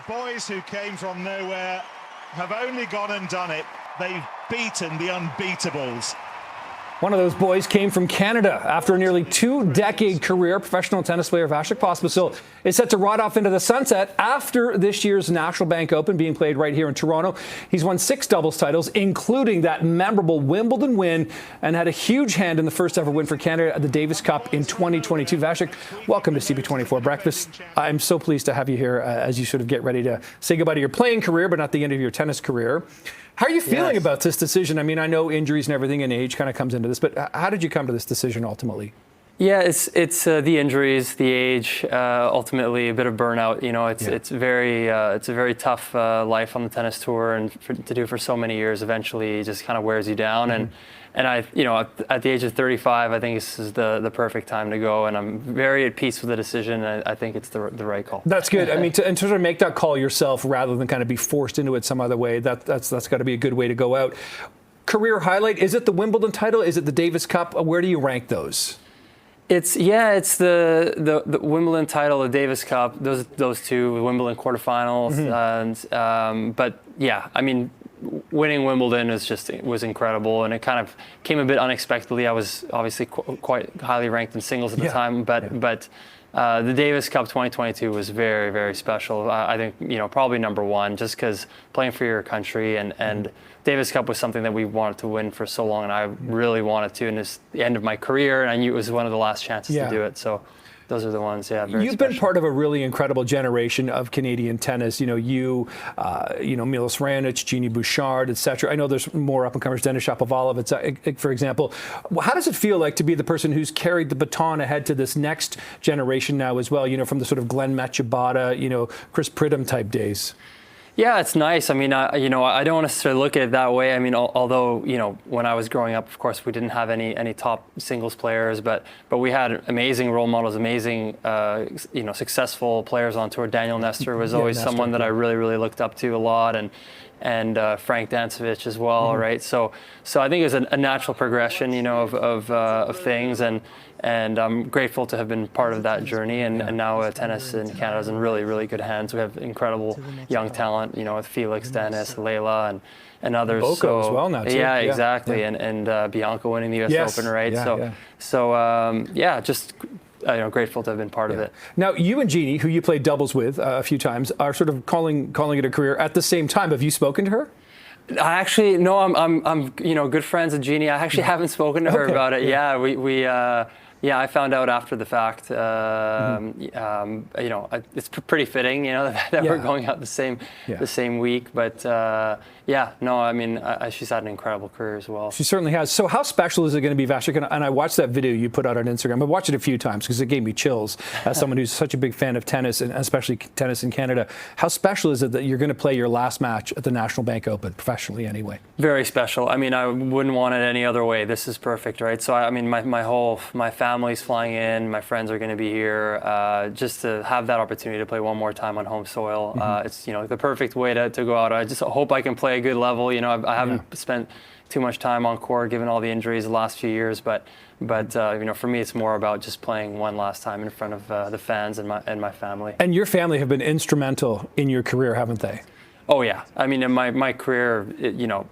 The boys who came from nowhere have only gone and done it. They've beaten the unbeatables. One of those boys came from Canada. After a nearly two-decade career, professional tennis player Vasek Pospisil is set to ride off into the sunset after this year's National Bank Open being played right here in Toronto. He's won 6 doubles titles, including that memorable Wimbledon win, and had a huge hand in the first ever win for Canada at the Davis Cup in 2022. Vasek, welcome to CP24 Breakfast. I'm so pleased to have you here as you sort of get ready to say goodbye to your playing career, but not the end of your tennis career. How are you feeling about this decision? I mean, I know injuries and everything and age kind of comes into this, but how did you come to this decision ultimately? Yeah, it's the injuries, the age, ultimately a bit of burnout. You know, it's a very tough life on the tennis tour, and to do for so many years, eventually it just kind of wears you down. And I, you know, at the age of 35, I think this is the perfect time to go, and I'm very at peace with the decision. I think it's the right call. That's good. I mean, to sort of make that call yourself rather than kind of be forced into it some other way, that's got to be a good way to go out. Career highlight, is it the Wimbledon title? Is it the Davis Cup? Where do you rank those? It's the Wimbledon title, the Davis Cup, those two, the Wimbledon quarterfinals, but yeah, I mean, winning Wimbledon was incredible, and it kind of came a bit unexpectedly. I was obviously quite highly ranked in singles at the time, but the Davis Cup 2022 was very, very special. I think, you know, probably number one, just because playing for your country, and Davis Cup was something that we wanted to win for so long, and I really wanted to, and it's the end of my career, and I knew it was one of the last chances to do it. So those are the ones, very You've special. been part of a really incredible generation of Canadian tennis. You know, Milos Raonic, Genie Bouchard, etc. I know there's more up-and-comers, Denis Shapovalov, for example. How does it feel like to be the person who's carried the baton ahead to this next generation now as well, you know, from the sort of Glenn Metchibata, you know, Chris Pridham type days? Yeah, it's nice. I mean, you know, I don't necessarily look at it that way. I mean, although, you know, when I was growing up, of course, we didn't have any top singles players, but we had amazing role models, amazing, you know, successful players on tour. Daniel Nestor was always someone that I really, really looked up to a lot, and Frank Dancevich as well, right? So I think it was a natural progression, you know, of things, and I'm grateful to have been part of that journey. And now tennis in Canada is in really, really good hands. We have incredible young talent, you know, with Felix, Dennis, Layla, and others. Boko as well now too. Yeah, exactly. And Bianca winning the US Open, right? So just, you know, grateful to have been part of it. Now, you and Genie, who you played doubles with a few times, are sort of calling it a career at the same time. Have you spoken to her? I actually, no, I'm you know, good friends with Genie. I actually haven't spoken to her about it. Yeah, I found out after the fact. You know, it's pretty fitting, you know, that we're going out the same week. But yeah, no, I mean, she's had an incredible career as well. She certainly has. So how special is it going to be, Vasek? And I watched that video you put out on Instagram. I've watched it a few times because it gave me chills as someone who's such a big fan of tennis, and especially tennis in Canada. How special is it that you're going to play your last match at the National Bank Open, professionally anyway? Very special. I mean, I wouldn't want it any other way. This is perfect, right? So, I mean, my family's flying in. My friends are going to be here. Just to have that opportunity to play one more time on home soil. It's, you know, the perfect way to go out. I just hope I can play a good level. You know, I haven't spent too much time on court given all the injuries the last few years, but you know, for me, it's more about just playing one last time in front of the fans and my family. And your family have been instrumental in your career, haven't they? Oh yeah, I mean, in my career, you know,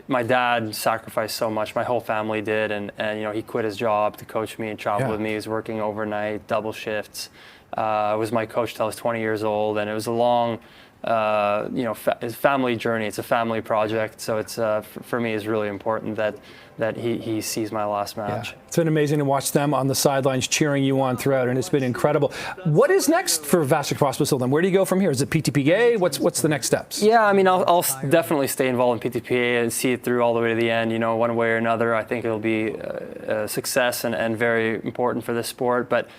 my dad sacrificed so much. My whole family did, and you know, he quit his job to coach me and travel with me. He was working overnight, double shifts. Was my coach till I was 20 years old, and it was a long, you know, family journey. It's a family project, so it's for me, it's really important that he sees my last match. Yeah. It's been amazing to watch them on the sidelines cheering you on throughout, and it's been incredible. What is next for Vasek Pospisil then? Where do you go from here? Is it PTPA? What's the next steps? Yeah, I mean, I'll definitely stay involved in PTPA and see it through all the way to the end, you know, one way or another. I think it'll be a success and very important for this sport. But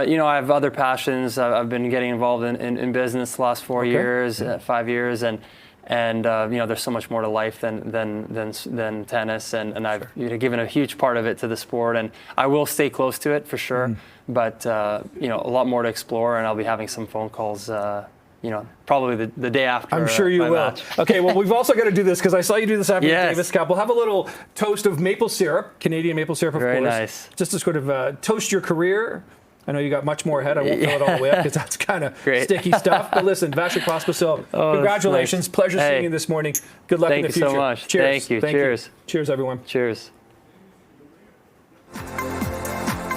you know, I have other passions. I've been getting involved in business the last 4 years, 5 years, and you know, there's so much more to life than tennis, and I've, you know, given a huge part of it to the sport, and I will stay close to it for sure. But you know, a lot more to explore, and I'll be having some phone calls. You know, probably the day after. I'm sure you will. Match. Okay, well, we've also got to do this because I saw you do this after the Davis Cup. We'll have a little toast of maple syrup, Canadian maple syrup, of course. Very nice. Just to sort of toast your career, I know you got much more ahead. I won't fill it all the way up because that's kind of sticky stuff. But listen, Vasek Pospisil, congratulations. Nice. Pleasure seeing you this morning. Good luck in the future. Thank you so much. Cheers. Thank you. Cheers. Cheers, everyone. Cheers.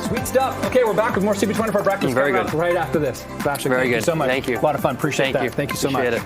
Sweet stuff. Okay, we're back with more CB24 Breakfast. Very good. Right after this. Vasek, Very thank good. you so much. Thank you. A lot of fun. Appreciate that. Thank you. Thank you so Appreciate much. it.